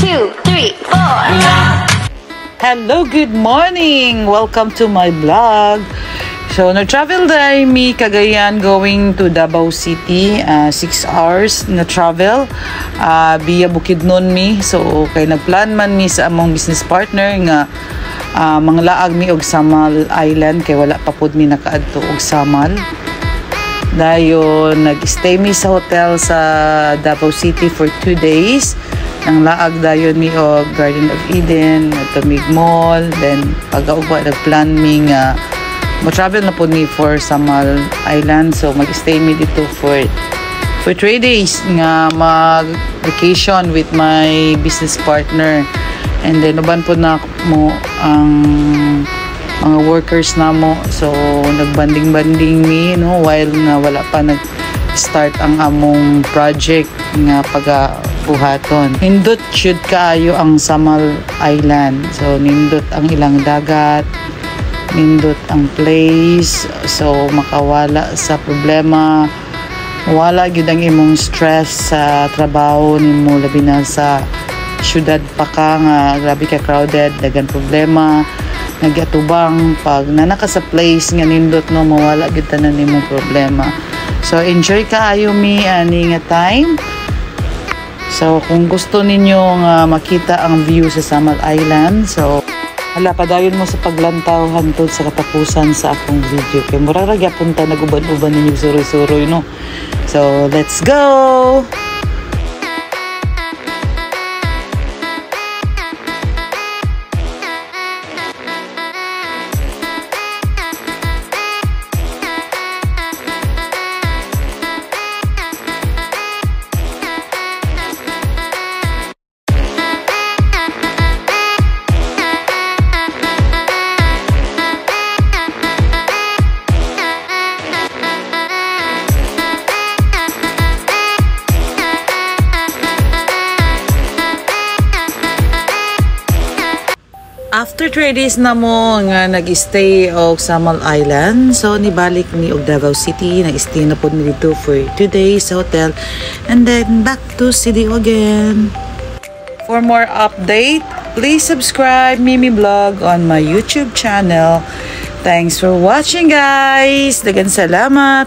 2, 3, 4. Hello, good morning! Welcome to my vlog. So, nag-travel dahil mi Cagayan going to Davao City. 6 hours na travel via Bukidnon mi. So, kay nagplan man mi sa among business partner nga mga laag mi og Samal Island kay wala pa pud mi nakaadto og Samal. Dayon nag-stay mi sa hotel sa Davao City for 2 days. Nang laag dayon mi og Garden of Eden, Tumig Mall, then pag-auba nagplan mi nga mo-travel na po mi for Samal Island. So mag-stay mi dito for 3 days nga mag-vacation with my business partner. And then uban po na mo ang mga workers na mo. So nagbanding-banding mi no while na wala pa nag-start ang among project nga pagabuhaton. Nindot jud kaayo ang Samal Island. So nindot ang ilang dagat, nindot ang place, so makawala sa problema, wala gyud ang imong stress sa trabaho nimo labi na sa syudad pa ka nga grabe ka crowded, dagan problema nagatubang pag nanaka sa place nga nindot no mawala gyud tanan nimong problema. So enjoy kaayo mi ani nga time. So kung gusto ninyo nga makita ang view sa Samal Island, so hala, padayon mo sa paglantaw hantod sa katapusan sa akong video. Kaya murag punta naguban-uban ninyo suroy-suroy, no? So, let's go! After 3 days na mo nga nag-stay og Samal Island, so nibalik ni og Davao City, nag-stay na po ni dito for 2 days sa hotel, and then back to city again. For more update, please subscribe Mimi Vlog on my YouTube channel. Thanks for watching, guys. Dagan salamat.